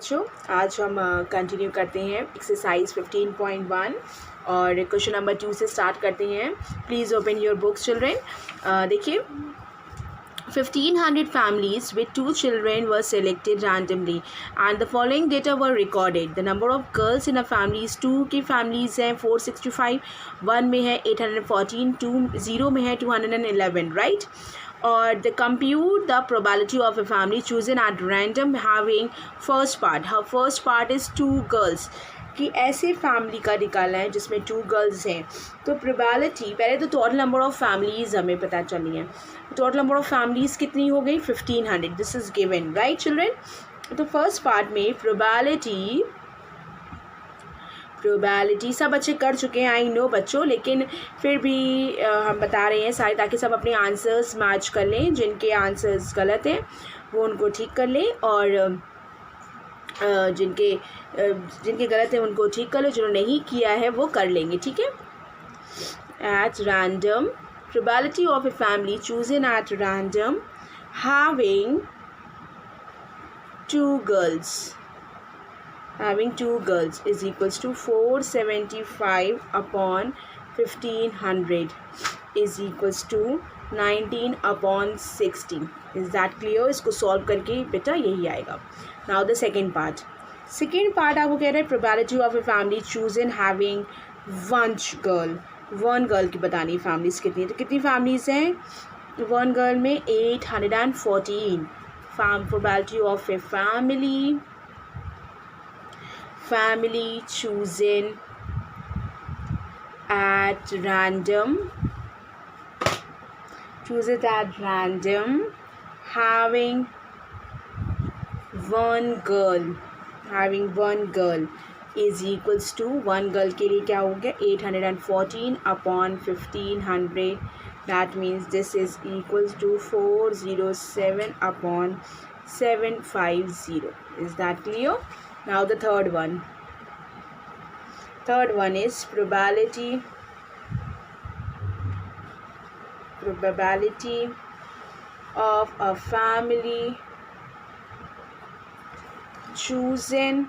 बच्चों, आज हम कंटिन्यू करते हैं एक्सरसाइज 15.1 और क्वेश्चन नंबर 2 से स्टार्ट करते हैं। Please open your books children. देखिए 1500 families with 2 children were selected randomly and the following data were recorded. The number of girls in a family is 2 की families हैं 465, 1 में है 814, 0 में है 211, right? और the compute the probability of a family chosen at random having first part. Her first part is 2 girls. कि ऐसे family का निकालना है जिसमें 2 गर्ल्स हैं। तो प्रोबेबिलिटी पहले तो टोटल नंबर ऑफ़ फैमिलीज़ हमें पता चलनी है। टोटल नंबर ऑफ़ फैमिलीज़ कितनी हो गई 1500, this is given, right children. तो फर्स्ट पार्ट में प्रोबेबिलिटी सब अच्छे कर चुके हैं, आई नो बच्चों, लेकिन फिर भी हम बता रहे हैं सारे ताकि सब अपने आंसर्स मैच कर लें। जिनके आंसर्स गलत हैं वो उनको ठीक कर लें और जिनके गलत हैं उनको ठीक कर लो, जिन्होंने नहीं किया है वो कर लेंगे, ठीक है। At random probability of a family chosen at random having 2 girls is equals to 475 upon 1500 is equals to 19 upon 60. Is that clear? इसको सॉल्व करके बेटा यही आएगा। Now the second part आपको कह रहे हैं probability of a family chosen having 1 girl की बतानी फैमिलीज कितनी है। तो कितनी फैमिलीज हैं 1 गर्ल में 814। Probability of A family chosen at random having 1 girl is equals to 1 girl के लिए क्या हो गया 814 upon 1500, that means this is equals to 407 upon 750. Is that clear? Now the third one is probability of a family chosen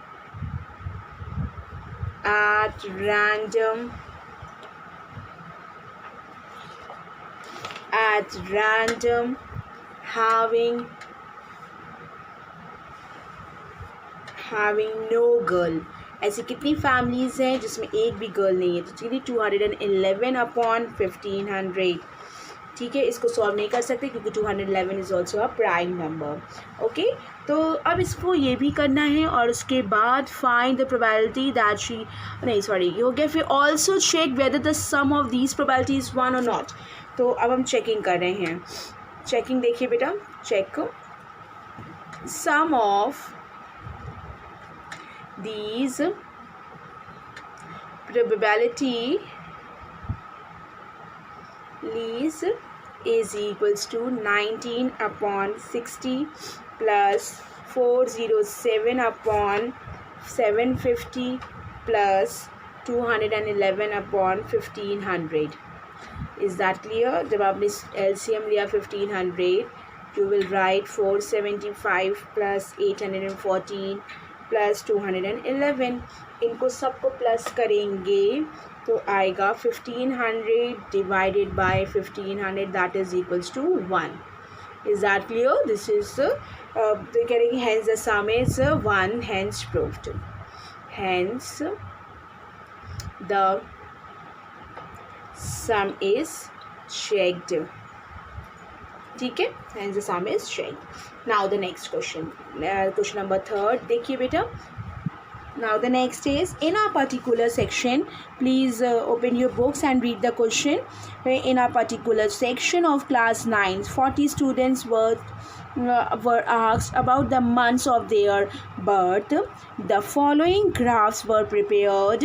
at random having no girl। ऐसी कितनी families हैं जिसमें एक भी गर्ल नहीं है। तो चलिए 211 upon 1500, ठीक है। इसको सॉल्व नहीं कर सकते क्योंकि 211 is also a prime number, okay. तो अब इसको ये भी करना है और उसके बाद find the probability that she ये हो गया। फिर also check whether the sum of these probability is 1 और नॉट। तो अब हम चेकिंग कर रहे हैं। चेकिंग देखिए बेटा, check sum of these probabilities is equals to 19 upon 60 plus 407 upon 750 plus 211 upon 1500. Is that clear? जब आपने LCM लिया 1500, you will write 475 plus 814 plus 211। इनको सबको प्लस करेंगे तो आएगा 1500 divided by 1500, that is equals to 1। Is that clear? This is तो कह रहे हैं hence the sum is 1, hence proved, hence the sum is checked, ठीक है। Hence the sum is checked. Now the next question number 3 देखिए बेटा। Now the next is in a particular section, please open your books and read the question. In a particular section of class 9, 40 students were asked about the months of their birth. The following graphs were prepared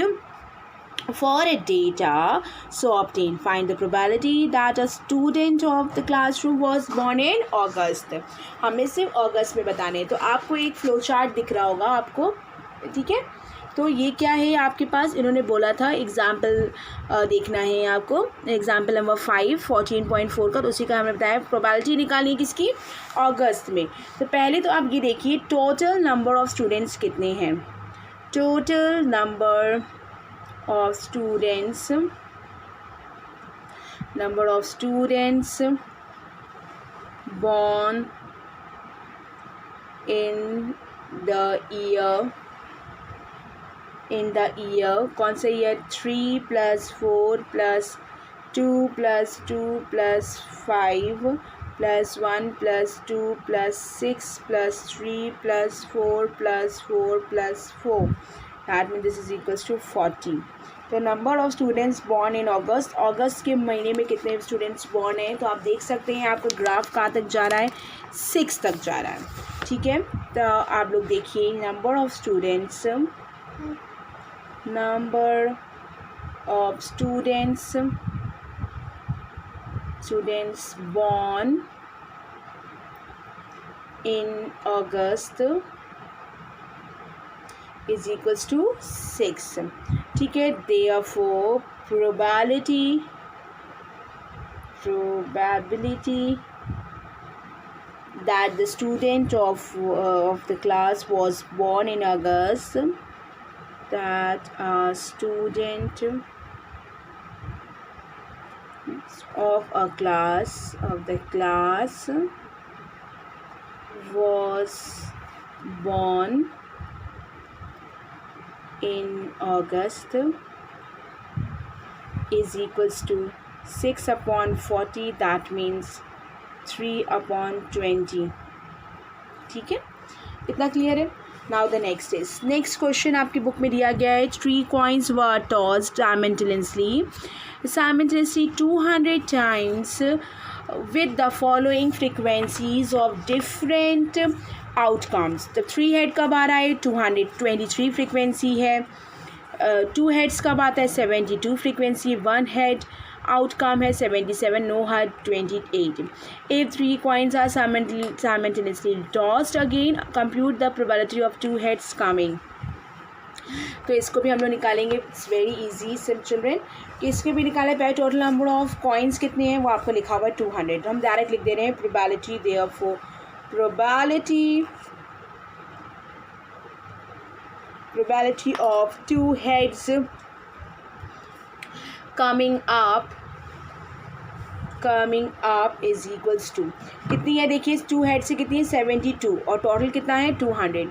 for a data so obtain. Find the probability that a student of the classroom was born in August. हमें सिर्फ अगस्त में बताने हैं। तो आपको एक flow chart दिख रहा होगा आपको, ठीक है। तो ये क्या है आपके पास, इन्होंने बोला था एग्जाम्पल देखना है आपको, एग्जाम्पल नंबर 5 14.4 का, तो उसी का हमने बताया प्रोबेबिलिटी निकालनी है किसकी, अगस्त में। तो पहले तो आप ये देखिए टोटल नंबर ऑफ स्टूडेंट्स कितने हैं, total number of students, number of students born in the year कौन सा year, 3 + 4 + 2 + 2 + 5 + 1 + 2 + 6 + 3 + 4 + 4 + 4, that means this is equals to 40। तो number of students born in August, अगस्त के महीने में कितने स्टूडेंट्स बॉर्न हैं, तो आप देख सकते हैं आपका ग्राफ कहाँ तक जा रहा है, 6 तक जा रहा है। ठीक है, तो आप लोग देखिए number of students, number of students born in August is equals to 6। ठीक है, therefore probability that the student of the class was born in August, that a student of the class was born in August is equals to 6/40, that means 3/20। ठीक है, इतना clear है। Now the next is, next question आपकी book में दिया गया है, 3 coins were tossed simultaneously 200 times with the following frequencies of different outcomes. तो 3 हेड कब आ रहा है, 223 फ्रिक्वेंसी है, 2 हेड्स कब आता है, 72 फ्रिक्वेंसी, 1 हेड आउटकम है 77, no head 28। If 3 coins are simultaneously tossed, again compute the probability of 2 heads coming। तो इसको भी हम लोग निकालेंगे, इट्स वेरी इजी चिल्ड्रेन, इसके भी निकाले। पहले टोटल नंबर ऑफ कॉइन्स कितने हैं वो आपको लिखा हुआ है 200, हम डायरेक्ट लिख दे रहे हैं probability, therefore probability of 2 heads coming up is equals to कितनी है, देखिए 2 हेड से कितनी है 72 और टोटल कितना है 200,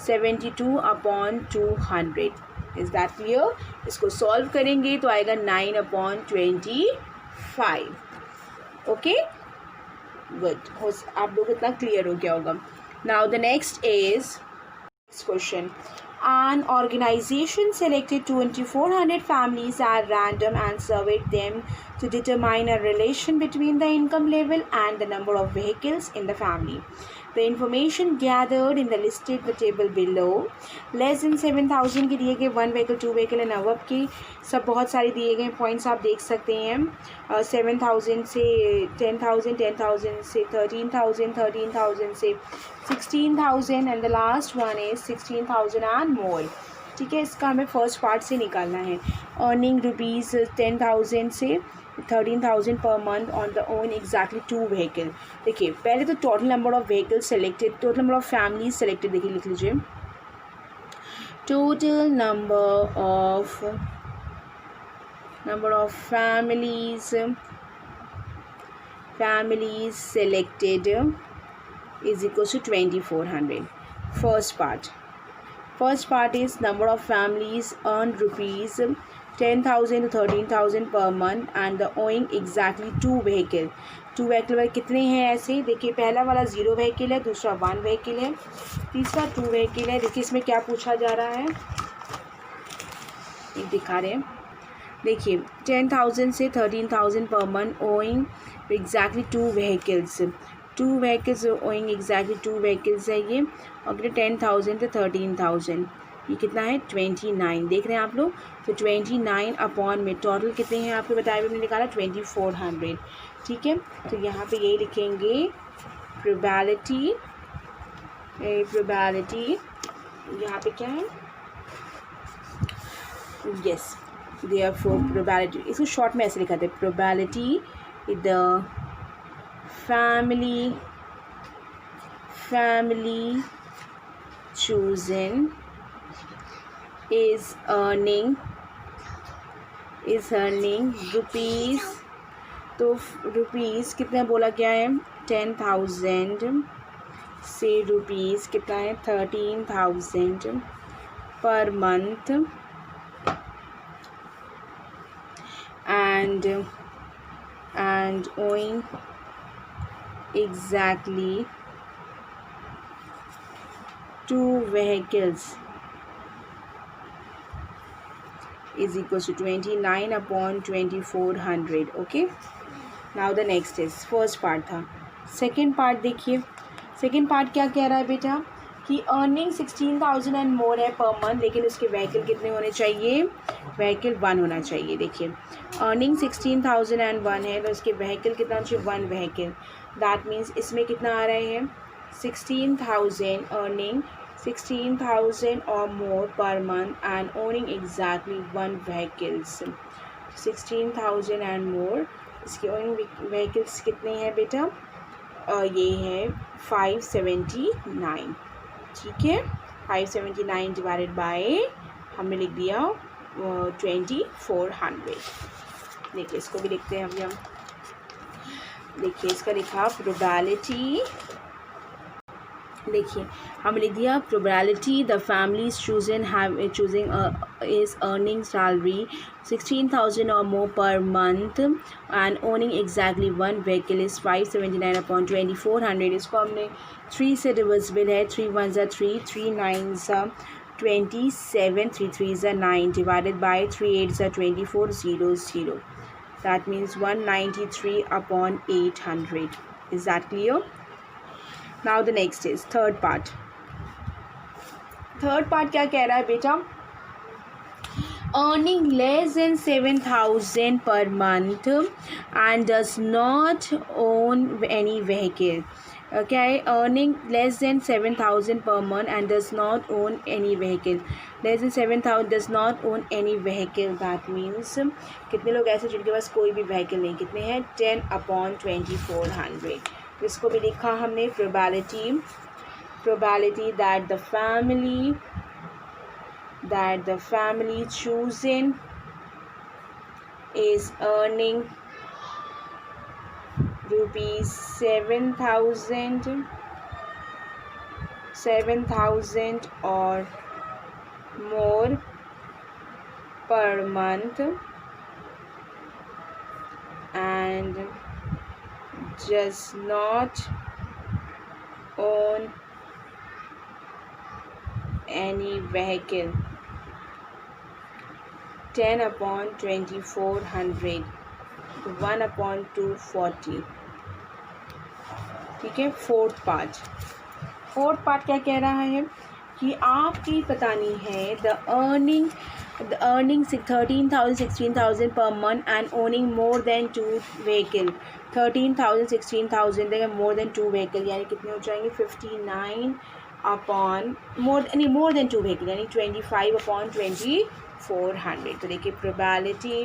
72/200। Is that clear? इसको सॉल्व करेंगे तो आएगा 9/25। ओके, गुड, आप लोग इतना क्लियर हो गया होगा। Now the next is question, an organization selected 2400 families at random and surveyed them to determine a relation between the income level and the number of vehicles in the family. The information gathered in the listed the table below, less than 7000 के दिए गए, 1 vehicle 2 vehicle and above के सब बहुत सारे दिए गए points आप देख सकते हैं, 7000 से 10,000, 10,000 से 13,000, 13,000 से 16,000 and the last one is 16,000 and मोर। ठीक है, इसका हमें फर्स्ट पार्ट से निकालना है। अर्निंग रुपीज़ 10,000 से 13,000 per month on the own exactly 2 vehicle. देखिए पहले तो total number of vehicle selected, total number of families selected, देखिए लिख लीजिए total number of families selected is equals to 2400। first part is number of families earned rupees 10,000 to 13,000 per month and the owing exactly 2 vehicle। 2 vehicle वाले कितने हैं ऐसे, देखिए पहला वाला 0 vehicle है, दूसरा 1 vehicle है, तीसरा 2 vehicle है। देखिए इसमें क्या पूछा जा रहा है, एक दिखा रहे हैं, देखिए 10,000 से 13,000 per month owing exactly 2 vehicles, 2 vehicles owing exactly 2 vehicles है ये। अगर 10,000 to 13,000 ये कितना है 29, देख रहे हैं आप लोग, तो 29 अपॉन में टोटल कितने हैं आपको बताया, हमने निकाला 2400। ठीक है, तो यहाँ पे यही लिखेंगे प्रोबेबिलिटी, यहाँ पे क्या है yes, therefore probability, इसको शॉर्ट में ऐसे लिखा था, probability the family chosen is earning rupees, तो रुपीज़ कितना बोला क्या है 10,000 से रुपीज़ कितना है 13,000 per month and owing exactly 2 vehicles is equals to 29 upon 2400. okay, now the next is first part था, second part देखिए, second part क्या कह रहा है बेटा कि अर्निंग 16,000 एंड मोर है पर मंथ, लेकिन उसके व्हीकल कितने होने चाहिए, व्हीकल 1 होना चाहिए। देखिए अर्निंग 16,001 है तो उसके व्हीकल कितना होना चाहिए 1 व्हीकल, दैट मीन्स इसमें कितना आ रहे हैं 16,000 अर्निंग 16,000 और more per month and owning exactly 1 vehicles, 16,000 and more, इसके ओनिंग व्हीकल्स कितने हैं बेटा, ये है 579, ठीक है 579 डिवाइडेड बाय हमने लिख दिया 2400। देखिए इसको भी लिखते हैं अभी हम, देखिए इसका लिखा प्रोबेबिलिटी, देखिए हम लिख दिया probability the family choosing is earning salary 16,000 और more per month and owning exactly 1 vehicle is 579 upon 2400। इसको हमने 3 से डिविजिबल है, 3 1 ज़ा 3, 3 9 ज़ा 27, 3 3 ज़ा 9 डिवाइडेड बाय 3 8 ज़ा 2400, that means 193 upon 800। Is that clear? Now the next is third part. Third part क्या कह रहा है बेटा, earning less than 7,000 per month and does not own any vehicle. Okay, earning less than 7,000 per month and does not own any vehicle. Less than 7,000 does not own any vehicle. That means कितने लोग ऐसे जिनके पास कोई भी vehicle नहीं, कितने हैं 10 upon 2400। इसको भी लिखा हमने probability that the family chosen is earning rupees 7,000 or more per month and does not own any vehicle, 10 upon 2400, 1 upon 240। ठीक है, फोर्थ पार्ट क्या कह रहा है कि आपकी पता नहीं है the earning 13,000 16,000 per month and owning more than 2 vehicle, 13,000 16,000 देखिए more than 2 vehicle यानी कितने हो जाएंगे 59 अपॉन more than 2 vehicle यानी 25 अपॉन 2400। तो देखिए probability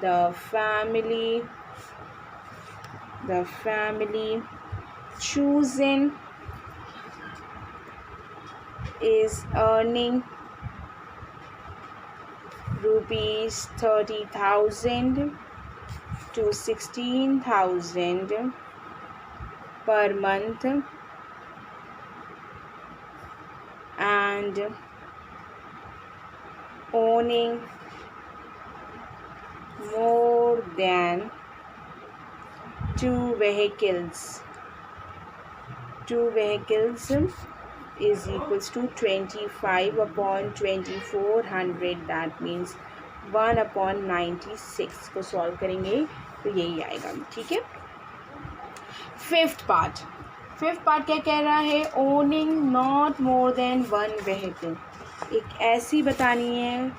the family chosen is earning rupees 30,000 to 16,000 per month and owning more than 2 vehicles is equals to 25 upon 2400, that means 1 upon 96 को solve करेंगे तो यही आएगा। ठीक है, फिफ्थ पार्ट क्या कह रहा है, owning not more than 1 vehicle, एक ऐसी बतानी है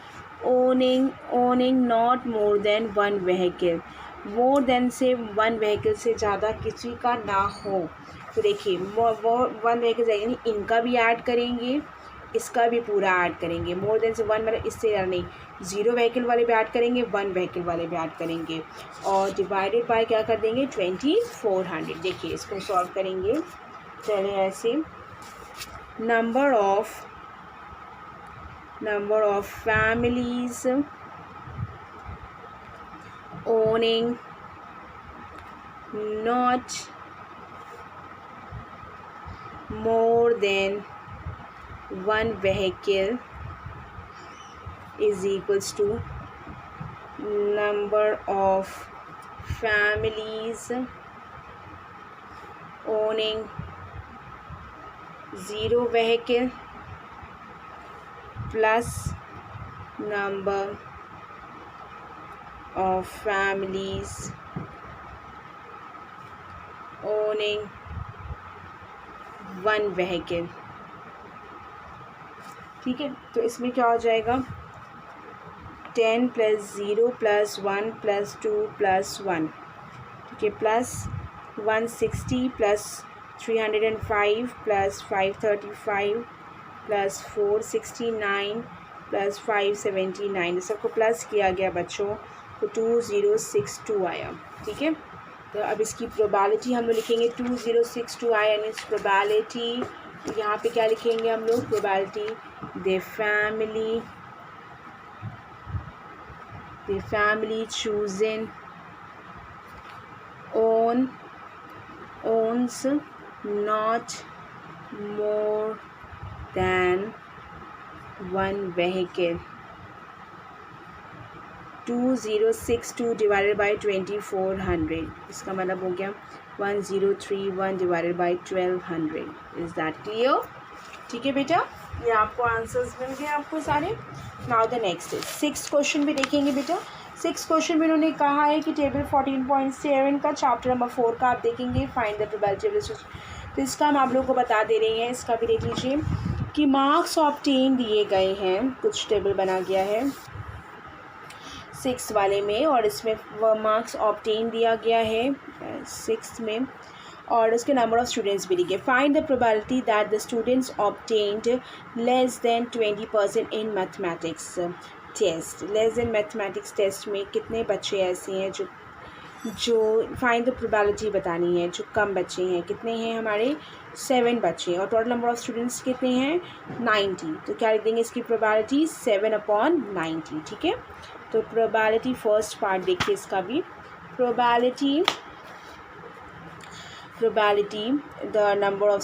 owning not more than 1 vehicle, more than से 1 व्हीकल से ज़्यादा किसी का ना हो। तो देखिए 1 व्हीकल यानी इनका भी ऐड करेंगे, इसका भी पूरा ऐड करेंगे। मोर देन से 1 मतलब इससे ज़्यादा नहीं, 0 व्हीकल वाले भी ऐड करेंगे, 1 व्हीकल वाले भी ऐड करेंगे और डिवाइडेड बाय क्या कर देंगे 2400। देखिए इसको सॉल्व करेंगे। चलिए ऐसे number of families owning not more than 1 vehicle is equals to number of families owning 0 vehicle plus number of families owning 1 vehicle। ठीक है, तो इसमें क्या हो जाएगा 10 + 0 + 1 + 2 + 1, ठीक है, प्लस 160 + 305 + 535 + 469 + 579, सबको प्लस किया गया बच्चों, तो 2062 आया। ठीक है, तो अब इसकी प्रोबेबिलिटी हम लोग लिखेंगे 2062 आया, यानी इस प्रोबेबिलिटी यहाँ पे क्या लिखेंगे हम लोग, probability the family chosen owns not more than 1 vehicle। 2062 divided by 2400, इसका मतलब हो गया 1031 divided by 1200। Is that clear? ठीक है बेटा, ये आपको आंसर्स मिल गए आपको सारे। Now the next is 6th question भी देखेंगे बेटा। 6th क्वेश्चन में उन्होंने कहा है कि टेबल 14.7 का चैप्टर नंबर 4 का आप देखेंगे, फाइंड द प्रोबेबिलिटी। तो इसका हम आप लोगों को बता दे रहे हैं, इसका भी देख लीजिए कि मार्क्स ऑब्टेन दिए गए हैं, कुछ टेबल बना गया है 6 वाले में, और इसमें वह मार्क्स ऑब्टेन दिया गया है 6 में, और उसके नंबर ऑफ़ स्टूडेंट्स भी दिए। Find the probability that the students obtained less than 20% in mathematics test. Less than mathematics test में कितने बच्चे ऐसे हैं जो फाइंड द प्रोबेबिलिटी बतानी है, जो कम बच्चे हैं, कितने हैं हमारे 7 बच्चे, और टोटल नंबर ऑफ़ स्टूडेंट्स कितने हैं 90। तो क्या लिख देंगे इसकी प्रोबेबिलिटी 7/90। ठीक है, तो प्रोबेबिलिटी फर्स्ट पार्ट देखिए इसका भी, probability the number of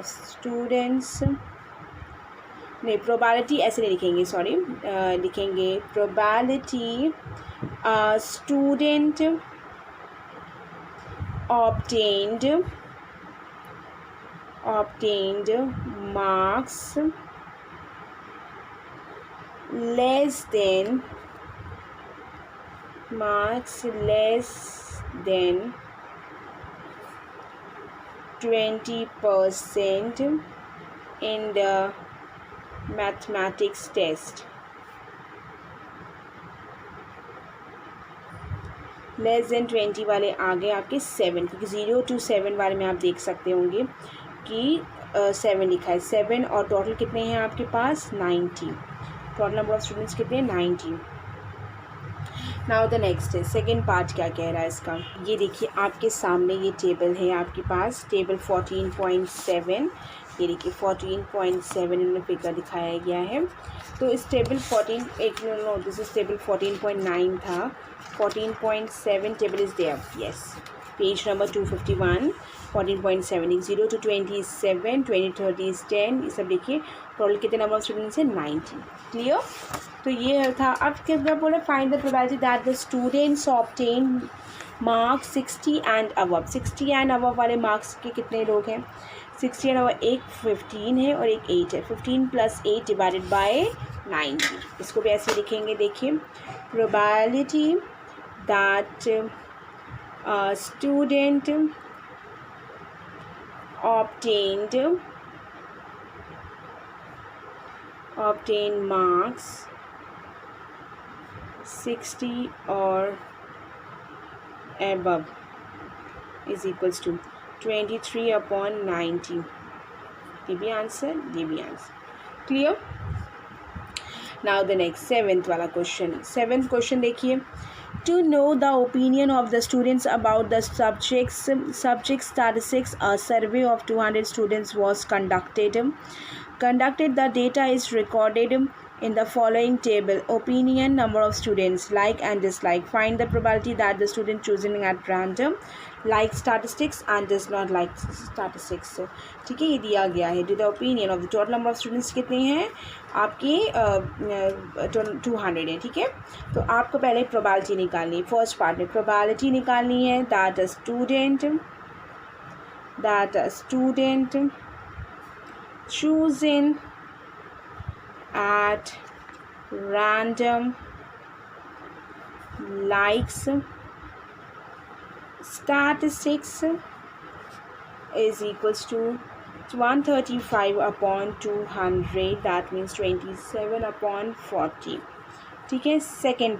students नहीं, प्रोबेबिलिटी ऐसे नहीं लिखेंगे, सॉरी, लिखेंगे probability student obtained marks less than 20% in the mathematics test। Less than 20 वाले आगे आपके 7, क्योंकि 0 to 7 वाले में आप देख सकते होंगे कि 7 लिखा है, 7, और टोटल कितने हैं आपके पास 90। टोटल नंबर ऑफ स्टूडेंट्स कितने हैं 90। नाउ द नेक्स्ट है सेकेंड पार्ट, क्या कह रहा है इसका, ये देखिए आपके सामने ये टेबल है आपके पास, टेबल 14.7, ये देखिए 14.7 इन्होंने फिगर दिखाया गया है। तो इस टेबल 14 दिस इज टेबल 14.9 था, 14.7 table is there, yes, page number 251, 14.7, 0 to 20 is 7, 20 to 30 is 10, ये सब देखिए, टोटल कितने नंबर ऑफ स्टूडेंट्स हैं 90। क्लियर? तो ये था। अब क्या बोला, find the probability that the students obtain marks 60 and above. 60 and above वाले मार्क्स के कितने लोग हैं, 60 एंड अबव, एक 15 है और एक 8 है, 15 + 8 डिवाइडेड बाय 90। इसको भी ऐसे लिखेंगे, देखिए probability that student obtain marks 60 or above is equals to 23/90. ये भी आंसर, ये भी answer. Clear. Now the next 7th वाला क्वेश्चन. 7th क्वेश्चन देखिए. To know the opinion of the students about the subject statistics, a survey of 200 students was conducted. The data is recorded in the following table: opinion, number of students, like and dislike. Find the probability that the student choosing at random like statistics and does not like statistics. ठीक है, ये दिया गया है. Do the opinion of the total number of students कितने हैं आपके 200 है. ठीक है, तो आपको पहले प्रोबेबिलिटी निकालनी है. फर्स्ट पार्ट में प्रोबेबिलिटी निकालनी है that a student choosing at random likes statistics is equals to 135/200. that means 27/40. ठीक है. सेकेंड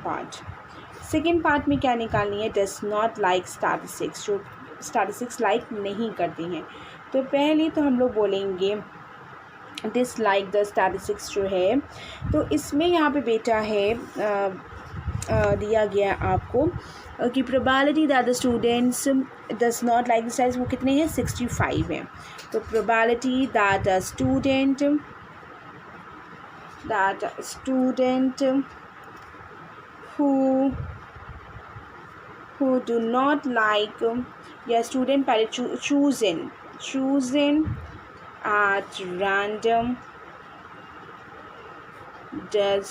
पार्ट में क्या निकालनी है? डज नॉट लाइक स्टैटिस्टिक्स, जो स्टैटिस्टिक्स लाइक नहीं करती हैं. तो पहले तो हम लोग बोलेंगे डिसलाइक द स्टैटिस्टिक्स जो है. तो इसमें यहाँ पे बेटा है दिया गया आपको कि probability that the students does not like the statistics वो कितने हैं? 65 है. तो probability that a student who do not like या स्टूडेंट पहले choosing at random does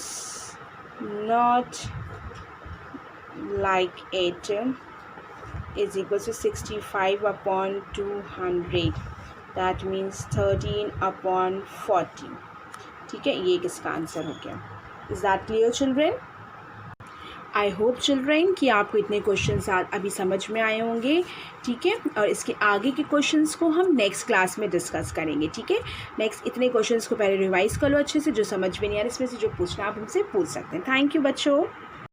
not like it is equal to 65/200. that means 13/40. ठीक है, ये किसका आंसर हो गया. Is that clear children? I hope children कि आपको इतने क्वेश्चंस अभी समझ में आए होंगे. ठीक है, और इसके आगे के क्वेश्चंस को हम नेक्स्ट क्लास में डिस्कस करेंगे. ठीक है, नेक्स्ट इतने क्वेश्चंस को पहले रिवाइज कर लो अच्छे से. जो समझ में नहीं आ रहा इसमें से जो पूछना आप हमसे पूछ सकते हैं. थैंक यू बच्चों.